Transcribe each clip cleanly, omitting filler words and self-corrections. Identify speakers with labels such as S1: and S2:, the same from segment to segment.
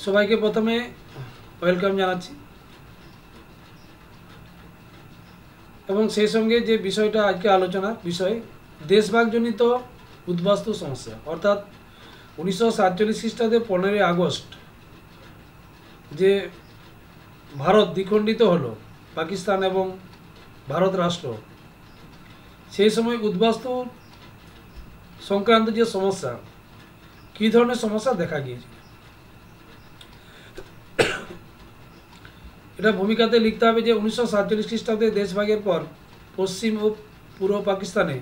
S1: সবাইকে প্রথমে ওয়েলকাম জানাচ্ছি এবং সেই সঙ্গে যে বিষয়টা আজকে আলোচনার বিষয় দেশভাগজনিত উদ্বাস্তু সমস্যা অর্থাৎ 1947 খ্রিস্টাব্দে 15ই আগস্ট যে ভারত দ্বিখণ্ডিত হলো পাকিস্তান এবং ভারত রাষ্ট্র, সেই সময় উদ্বাস্তু সংক্রান্ত যে সমস্যা, কী ধরনের সমস্যা দেখা গিয়েছে এটা ভূমিকাতে লিখতে হবে যে 1947 খ্রিস্টাব্দে দেশভাগের পর পশ্চিম ও পূর্ব পাকিস্তানে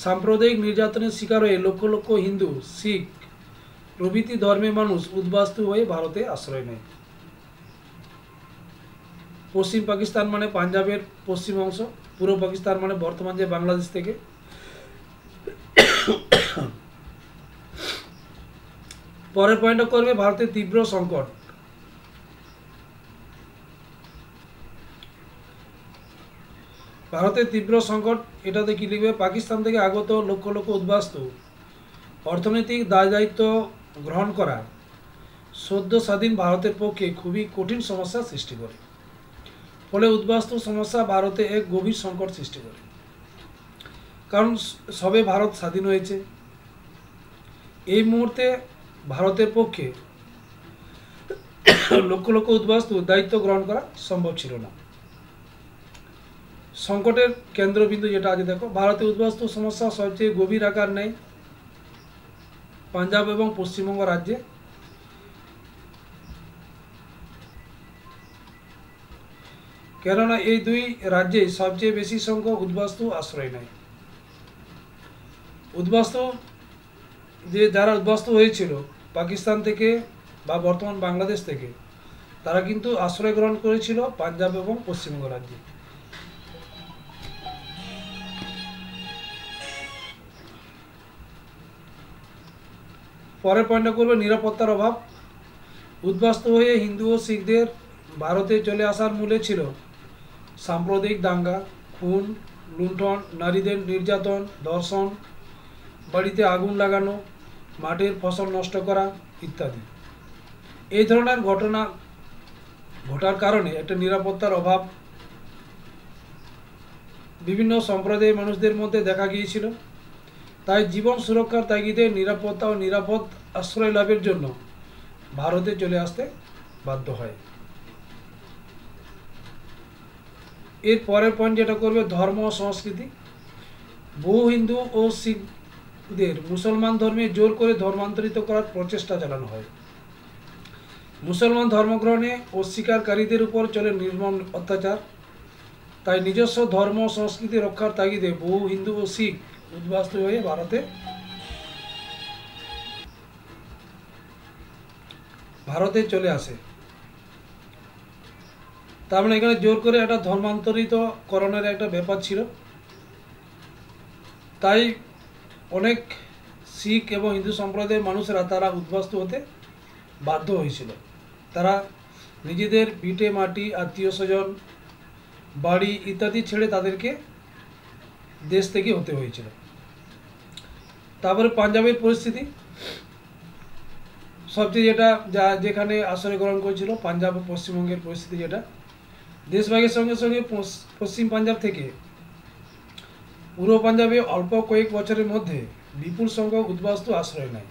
S1: সাম্প্রদায়িক নির্যাতনের শিকার হয়ে লক্ষ লক্ষ হিন্দু, শিখ প্রভৃতি ধর্মের মানুষ উদ্বাস্তু হয়ে ভারতে আশ্রয় নেয়। পশ্চিম পাকিস্তান মানে পাঞ্জাবের পশ্চিম অংশ, পূর্ব পাকিস্তান মানে বর্তমান যে বাংলাদেশ থেকে। পরের পয়েন্টটা করবে ভারতের তীব্র সংকট। ভারতের তীব্র সংকট এটাতে কি লিখবে, পাকিস্তান থেকে আগত লক্ষ লক্ষ উদ্বাস্তু অর্থনৈতিক দায় দায়িত্ব গ্রহণ করা সদ্য স্বাধীন ভারতের পক্ষে খুবই কঠিন সমস্যার সৃষ্টি করে। ফলে উদ্বাস্তু সমস্যা ভারতে এক গভীর সংকট সৃষ্টি করে। কারণ সবে ভারত স্বাধীন হয়েছে, এই মুহূর্তে ভারতের পক্ষে লক্ষ লক্ষ উদ্বাস্তু দায়িত্ব গ্রহণ করা সম্ভব ছিল না। সংকটের কেন্দ্রবিন্দু যেটা আছে দেখো, ভারতে উদ্বাস্তু সমস্যা সবচেয়ে গভীর আকার নেয় পাঞ্জাব এবং পশ্চিমবঙ্গ রাজ্যে। কেননা এই দুই রাজ্যে সবচেয়ে বেশি সংখ্যক উদ্বাস্তু আশ্রয় নেয়। উদ্বাস্তু যারা উদ্বাস্তু হয়েছিল পাকিস্তান থেকে বা বর্তমান বাংলাদেশ থেকে, তারা কিন্তু আশ্রয় গ্রহণ করেছিল পাঞ্জাব এবং পশ্চিমবঙ্গ রাজ্যে। পরের পয়েন্টটা করবে নিরাপত্তার অভাব। উদ্বাস্তু হয়ে হিন্দু ও শিখদের ভারতে চলে আসার মূলে ছিল সাম্প্রদায়িক দাঙ্গা, খুন, লুণ্ঠন, নারীদের নির্যাতন, ধর্ষণ, বাড়িতে আগুন লাগানো, মাঠের ফসল নষ্ট করা ইত্যাদি। এই ধরনের ঘটনা ঘটার কারণে একটা নিরাপত্তার অভাব বিভিন্ন সম্প্রদায়ের মানুষদের মধ্যে দেখা গিয়েছিল। তাই জীবন সুরক্ষার তাগিদে নিরাপত্তা ও নিরাপদ আশ্রয় লাভের জন্য ভারতে চলে আসতে বাধ্য হয়। এর পরের পয়েন্ট যেটা করবে ধর্ম ও সংস্কৃতি। বহু হিন্দু ও শিখদের মুসলমান ধর্মে জোর করে ধর্মান্তরিত করার প্রচেষ্টা চালানো হয়। মুসলমান ধর্মগ্রহণে অস্বীকারীদের উপর চলে নির্মম অত্যাচার। তাই নিজস্ব ধর্ম ও সংস্কৃতি রক্ষার তাগিদে বহু হিন্দু ও শিখ উদ্বাস্তু হয়ে ভারতে চলে আসে। তার মানে এখানে জোর করে একটা ধর্মান্তরিত করণের একটা ব্যাপার ছিল। তাই অনেক শিখ এবং হিন্দু সম্প্রদায়ের মানুষেরা তারা উদ্বাস্তু হতে বাধ্য হয়েছিল। তারা নিজেদের ভিটে মাটি, আত্মীয় স্বজন, বাড়ি ইত্যাদি ছেড়ে তাদেরকে দেশ থেকে হতে হয়েছিল। তারপরে পাঞ্জাবের পরিস্থিতি সবচেয়ে যেখানে আশ্রয় গ্রহণ করেছিল পাঞ্জাব ও পশ্চিমবঙ্গের পরিস্থিতি, যেটা দেশভাগের সঙ্গে সঙ্গে পশ্চিম পাঞ্জাব থেকে পূর্ব পাঞ্জাবে অল্প কয়েক বছরের মধ্যে বিপুল সংখ্যক উদ্বাস্তু আশ্রয় নেয়।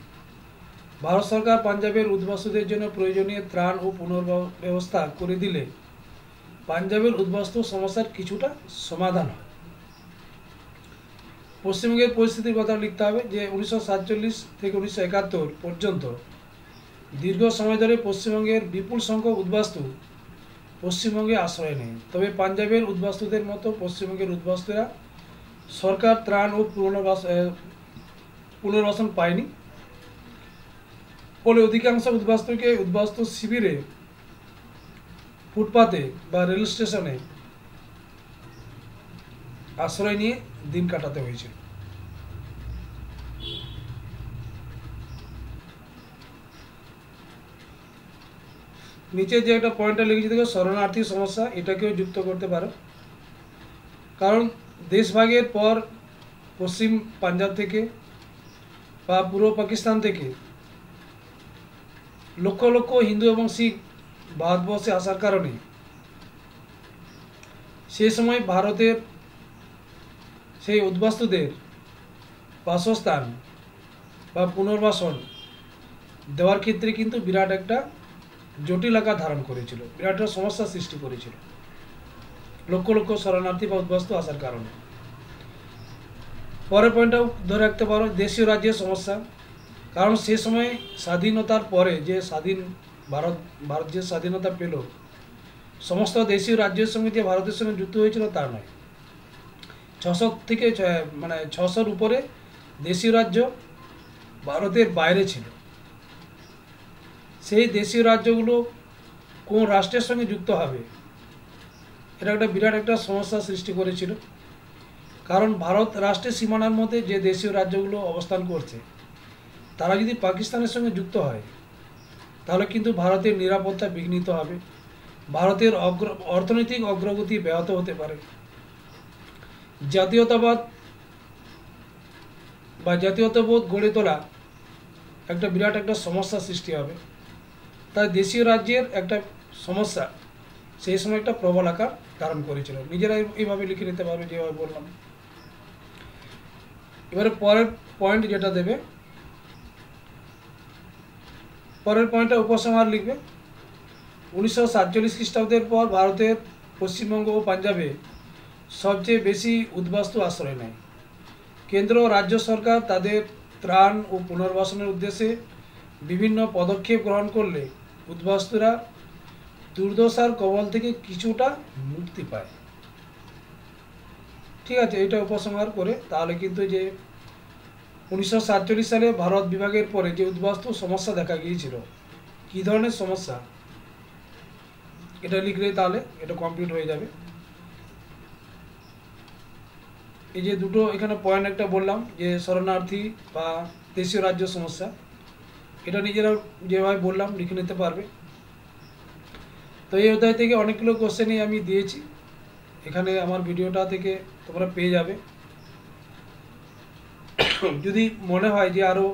S1: ভারত সরকার পাঞ্জাবের উদ্বাস্তুদের জন্য প্রয়োজনীয় ত্রাণ ও পুনর্ব্যবস্থা করে দিলে পাঞ্জাবের উদ্বাস্তু সমস্যার কিছুটা সমাধান হয়। পশ্চিমবঙ্গের পরিস্থিতির কথা লিখতে হবে যে 1947 থেকে 1971 পর্যন্ত দীর্ঘ সময় ধরে পশ্চিমবঙ্গের বিপুল সংখ্যক উদ্বাস্তু পশ্চিমবঙ্গে আশ্রয় নেয়। তবে পাঞ্জাবের উদ্বাস্তুদের মতো পশ্চিমবঙ্গের উদ্বাস্তুরা সরকার ত্রাণ ও পুনর্বাসন পায়নি। ফলে অধিকাংশ উদ্বাস্তুকে উদ্বাস্তু শিবিরে, ফুটপাতে বা রেল স্টেশনে আশ্রয় নিয়ে দিন কাটাতে হয়েছিল। নিচে যে একটা পয়েন্টটা লিখেছি দেখো, শরণার্থী সমস্যা, এটাকেও যুক্ত করতে পারো। কারণ দেশভাগের পর পশ্চিম পাঞ্জাব থেকে বা পূর্ব পাকিস্তান থেকে লক্ষ লক্ষ হিন্দু এবং শিখ ভারতবর্ষে আসার কারণে সে সময় ভারতের সেই উদ্বাস্তুদের বাসস্থান বা পুনর্বাসন দেওয়ার ক্ষেত্রে কিন্তু বিরাট একটা জটিল আকার ধারণ করেছিল, বিরাট একটা সমস্যার সৃষ্টি করেছিল লক্ষ লক্ষ শরণার্থী বা উদ্বাস্তু আসার কারণে। পরের পয়েন্টটাও ধরে রাখতে পারো, দেশীয় রাজ্যের সমস্যা। কারণ সে সময় স্বাধীনতার পরে যে ভারত যে স্বাধীনতা পেল, সমস্ত দেশীয় রাজ্যের সঙ্গে যে ভারতের সঙ্গে যুক্ত হয়েছিল তা নয়। 600-র উপরে দেশীয় রাজ্য ভারতের বাইরে ছিল। সেই দেশীয় রাজ্যগুলো কোন রাষ্ট্রের সঙ্গে যুক্ত হবে, এটা একটা বিরাট একটা সমস্যার সৃষ্টি করেছিল। কারণ ভারত রাষ্ট্রের সীমানার মধ্যে যে দেশীয় রাজ্যগুলো অবস্থান করছে, তারা যদি পাকিস্তানের সঙ্গে যুক্ত হয় তাহলে কিন্তু ভারতের নিরাপত্তা বিঘ্নিত হবে, ভারতের অর্থনৈতিক অগ্রগতি ব্যাহত হতে পারে, জাতীয়তাবাদ বা জাতীয়তাবোধ গড়ে তোলা একটা বিরাট একটা সমস্যার সৃষ্টি হবে। তাই দেশীয় রাজ্যের একটা সমস্যা সেই সময় একটা প্রবল আকার ধারণ করেছিল। নিজেরা এইভাবে লিখে নিতে পারবে যেভাবে বললাম। এবারে পরের পয়েন্ট যেটা দেবে, পরের পয়েন্টটা উপসংহার লিখবে। 1947 খ্রিস্টাব্দের পর ভারতের পশ্চিমবঙ্গ ও পাঞ্জাবে সবচেয়ে বেশি উদ্বাস্তু আশ্রয় নেয়। কেন্দ্র ও রাজ্য সরকার তাদের ত্রাণ ও পুনর্বাসনের উদ্দেশ্যে বিভিন্ন পদক্ষেপ গ্রহণ করলে উদ্বাস্তুরা দুর্দশার কবল থেকে কিছুটা মুক্তি পায়। ঠিক আছে, এটা উপসংহার করে তাহলে কিন্তু যে 1947 সালে ভারত বিভাগের পরে যে উদ্বাস্তু সমস্যা দেখা গিয়েছিল, কী ধরনের সমস্যা, এটা লিখলে তাহলে এটা কমপ্লিট হয়ে যাবে। এই যে দুটো এখানে পয়েন্ট একটা বললাম যে শরণার্থী বা দেশীয় রাজ্য সমস্যা, এটা নিজেরা যেভাবে বললাম লিখে নিতে পারবে। তো এই অধ্যায় থেকে অনেকগুলো কোশ্চেনই আমি দিয়েছি, এখানে আমার ভিডিওটা থেকে তোমরা পেয়ে যাবে। যদি মনে হয় যে আরও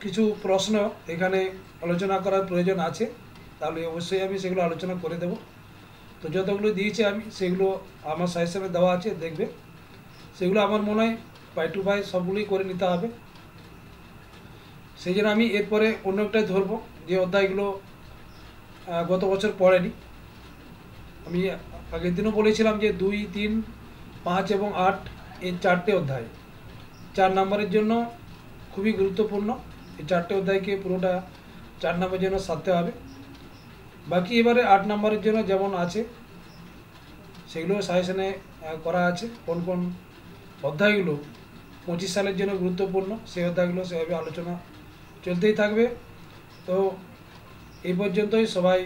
S1: কিছু প্রশ্ন এখানে আলোচনা করার প্রয়োজন আছে, তাহলে অবশ্যই আমি সেগুলো আলোচনা করে দেব। তো যতগুলো দিয়েছি আমি সেগুলো আমার সাজেশনে দেওয়া আছে, দেখবে। সেগুলো আমার মনে হয় বাই টু বাই সবগুলোই করে নিতে হবে। সেই জন্য আমি এরপরে অন্য একটাই ধরবো যে অধ্যায়গুলো গত বছর পড়েনি। আমি আগের দিনও বলেছিলাম যে 2, 3, 5 এবং 8 এই 4টে অধ্যায় 4 নম্বরের জন্য খুবই গুরুত্বপূর্ণ। এই 4টে অধ্যায়কে পুরোটা 4 নম্বরের জন্য সারতে হবে। বাকি এবারে 8 নম্বরের জন্য যেমন আছে সেগুলো সাজেশনে করা আছে, কোন কোন অধ্যায়গুলো 25 সালের জন্য গুরুত্বপূর্ণ, সেই অধ্যায়গুলো সেভাবে আলোচনা চলতেই থাকবে। তো এই পর্যন্তই, সবাই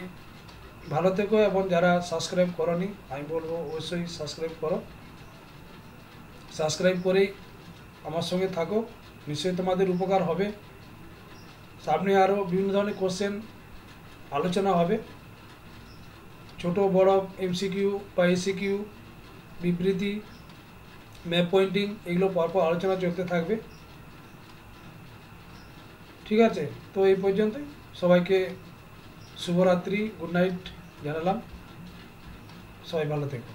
S1: ভালো থেকো, এবং যারা সাবস্ক্রাইব করোনি আমি বলবো অবশ্যই সাবস্ক্রাইব করো। সাবস্ক্রাইব করেই আমার সঙ্গে থাকো, নিশ্চয়ই তোমাদের উপকার হবে। সামনে আরও বিভিন্ন ধরনের কোশ্চেন আলোচনা হবে, ছোট বড় এমসিকিউ বা এসিকিউ, বিবৃতি, ম্যাপ পয়েন্টিং, এগুলো পরপর আলোচনা চলতে থাকবে। ঠিক আছে, তো এই পর্যন্তই, সবাইকে শুভরাত্রি, গুড নাইট জানালাম। সবাই ভালো থেকো।